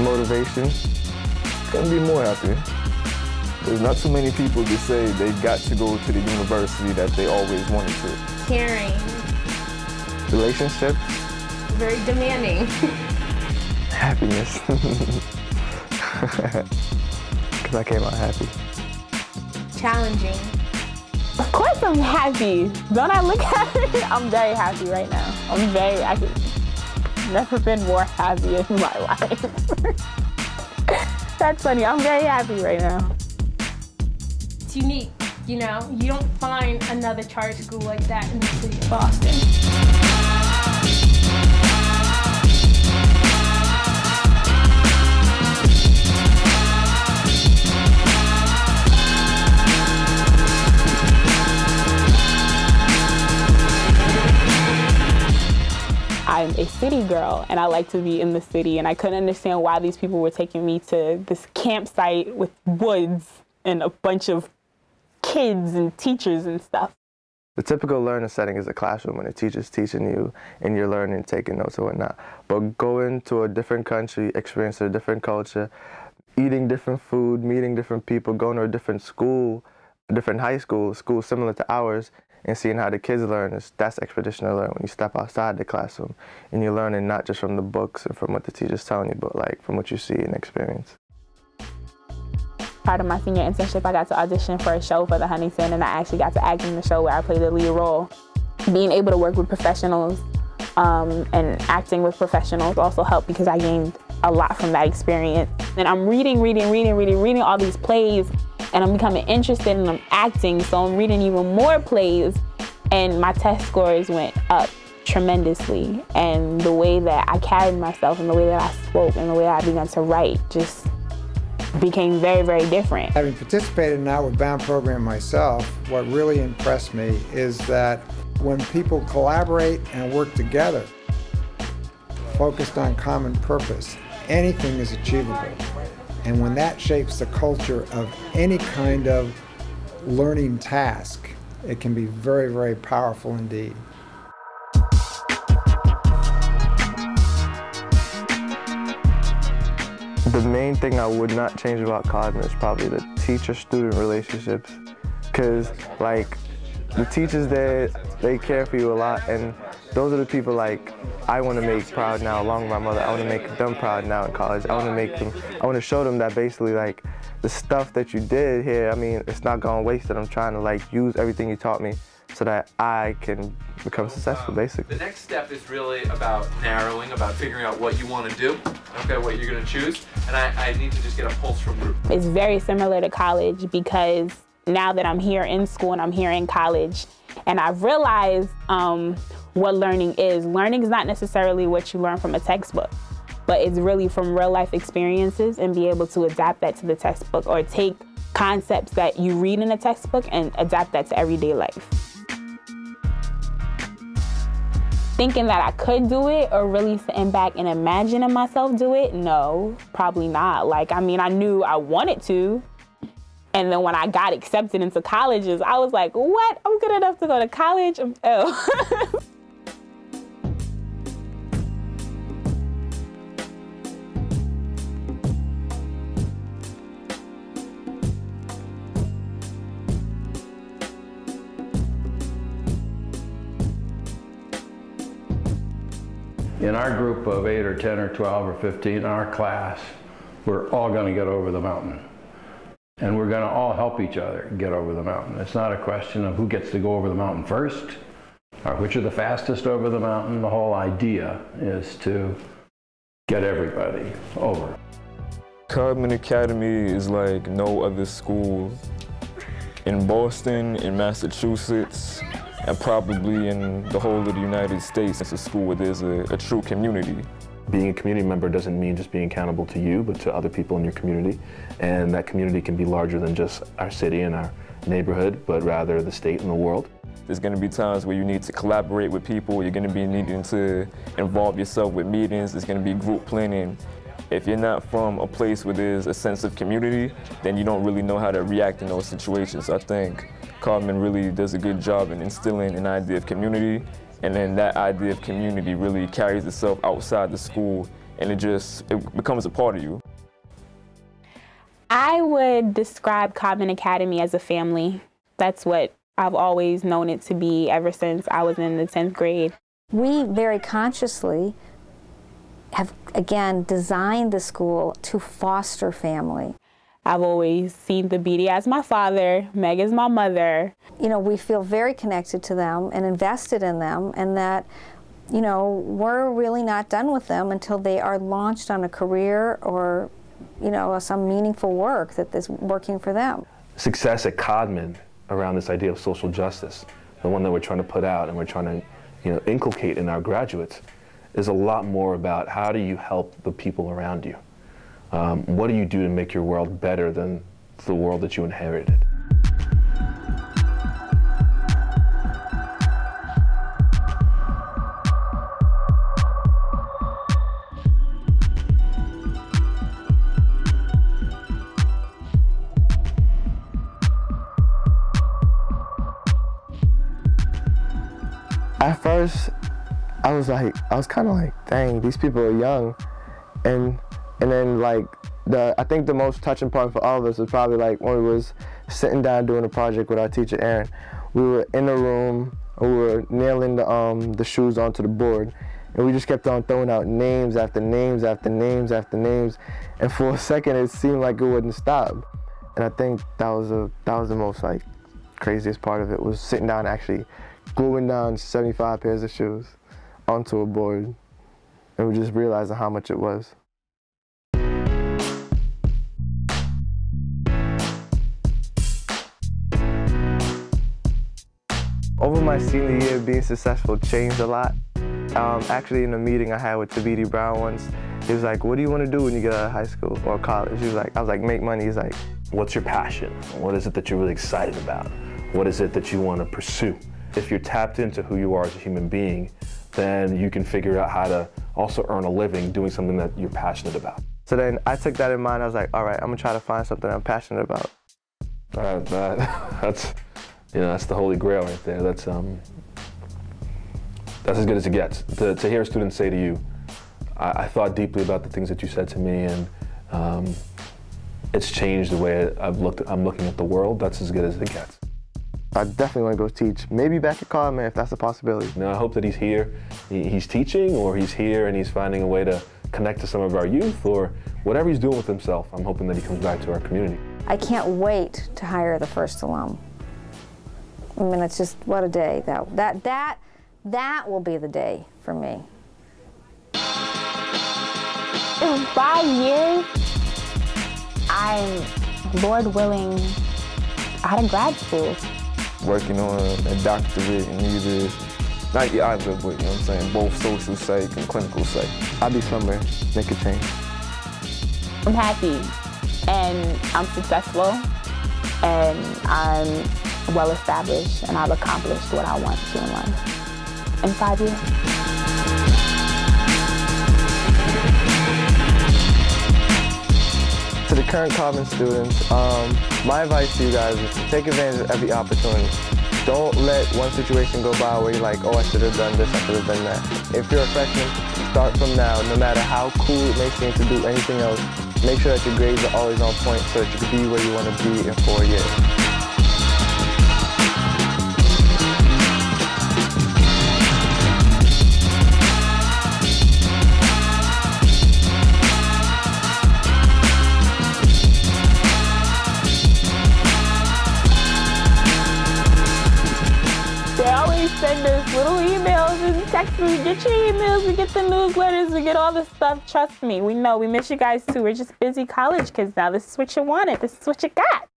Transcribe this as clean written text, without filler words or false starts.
Motivation. Gonna be more happy. There's not too many people that say they got to go to the university that they always wanted to. Caring. Relationship. Very demanding. Happiness. Because I came out happy. Challenging. Of course I'm happy. Don't I look happy? I'm very happy right now. I've never been more happy in my life. That's funny. I'm very happy right now. It's unique, you know? You don't find another charter school like that in the city of Boston. I'm a city girl and I like to be in the city, and I couldn't understand why these people were taking me to this campsite with woods and a bunch of kids and teachers and stuff. The typical learning setting is a classroom when the teacher's teaching you and you're learning, taking notes and whatnot. But going to a different country, experiencing a different culture, eating different food, meeting different people, going to a different school, a different high school similar to ours, and seeing how the kids learn, that's expeditionary learning. When you step outside the classroom and you're learning not just from the books and from what the teacher's telling you, but like from what you see and experience. Part of my senior internship, I got to audition for a show for the Huntington, and I actually got to act in the show where I played the lead role. Being able to work with professionals and acting with professionals also helped because I gained a lot from that experience. And I'm reading all these plays, and I'm becoming interested and I'm acting, so I'm reading even more plays, and my test scores went up tremendously. And the way that I carried myself and the way that I spoke and the way I began to write just became very, very different. Having participated in the Outward Bound program myself, what really impressed me is that when people collaborate and work together, focused on common purpose, anything is achievable. And when that shapes the culture of any kind of learning task, it can be very, very powerful indeed. The main thing I would not change about Codman is probably the teacher-student relationships. Because, like, the teachers there, they care for you a lot, and those are the people, like, I want to make proud now, along with my mother. I want to make them proud now in college. I want to show them that basically, like, the stuff that you did here, I mean, it's not going wasted. I'm trying to, like, use everything you taught me so that I can become successful, basically. The next step is really about narrowing, about figuring out what you want to do, okay, what you're going to choose, and I need to just get a pulse from group. It's very similar to college because now that I'm here in school and I'm here in college, and I've realized what learning is. Learning is not necessarily what you learn from a textbook, but it's really from real life experiences, and be able to adapt that to the textbook, or take concepts that you read in a textbook and adapt that to everyday life. Thinking that I could do it, or really sitting back and imagining myself do it, no, probably not. Like, I mean, I knew I wanted to, and then when I got accepted into colleges, I was like, what? I'm good enough to go to college? Oh. In our group of 8 or 10 or 12 or 15 in our class, we're all going to get over the mountain. And we're going to all help each other get over the mountain. It's not a question of who gets to go over the mountain first, or which are the fastest over the mountain. The whole idea is to get everybody over. Codman Academy is like no other school in Boston, in Massachusetts, and probably in the whole of the United States. It's a school where there's a true community. Being a community member doesn't mean just being accountable to you, but to other people in your community. And that community can be larger than just our city and our neighborhood, but rather the state and the world. There's going to be times where you need to collaborate with people. You're going to be needing to involve yourself with meetings. There's going to be group planning. If you're not from a place where there's a sense of community, then you don't really know how to react in those situations. I think Codman really does a good job in instilling an idea of community, and then that idea of community really carries itself outside the school and it becomes a part of you. I would describe Codman Academy as a family. That's what I've always known it to be ever since I was in the 10th grade. We very consciously have, again, designed the school to foster family. I've always seen the BD as my father, Meg as my mother. You know, we feel very connected to them and invested in them, and that, you know, we're really not done with them until they are launched on a career or, you know, some meaningful work that is working for them. Success at Codman around this idea of social justice, the one that we're trying to put out and we're trying to, you know, inculcate in our graduates, is a lot more about how do you help the people around you. What do you do to make your world better than the world that you inherited? At first, I was kind of like, dang, these people are young, and then like I think the most touching part for all of us was probably like when we was sitting down doing a project with our teacher Aaron. We were in a room and we were nailing the shoes onto the board, and we just kept on throwing out names after names after names after names, and for a second it seemed like it wouldn't stop. And I think that was the most like craziest part of it, was sitting down and actually gluing down 75 pairs of shoes onto a board, and we just realizing how much it was. Over my senior year, being successful changed a lot. Actually, in a meeting I had with Tabidi Brown once, he was like, what do you want to do when you get out of high school or college? I was like, make money. He's like, what's your passion? What is it that you're really excited about? What is it that you want to pursue? If you're tapped into who you are as a human being, then you can figure out how to also earn a living doing something that you're passionate about. So then I took that in mind. I was like, all right, I'm gonna try to find something I'm passionate about. That's, you know, that's the holy grail right there. That's as good as it gets. To hear a student say to you, I thought deeply about the things that you said to me, and it's changed the way I'm looking at the world. That's as good as it gets. I definitely want to go teach. Maybe back at Codman if that's a possibility. Now, I hope that he's here, he's teaching, or he's here and he's finding a way to connect to some of our youth, or whatever he's doing with himself. I'm hoping that he comes back to our community. I can't wait to hire the first alum. I mean, it's just, what a day. That will be the day for me. In 5 years, I'm, Lord willing, out of grad school. Working on a doctorate in either, not either, but you know what I'm saying, both social psych and clinical psych. I'll be somewhere, make a change. I'm happy, and I'm successful, and I'm well established, and I've accomplished what I want to in life in 5 years. To the current Codman students, my advice to you guys is to take advantage of every opportunity. Don't let one situation go by where you're like, oh, I should have done this, I should have done that. If you're a freshman, start from now. No matter how cool it may seem to do anything else, make sure that your grades are always on point so that you can be where you want to be in 4 years. Send us little emails and text us. Get your emails, we get the newsletters, we get all the stuff. Trust me, we know, we miss you guys too. We're just busy college kids now. This is what you wanted, this is what you got.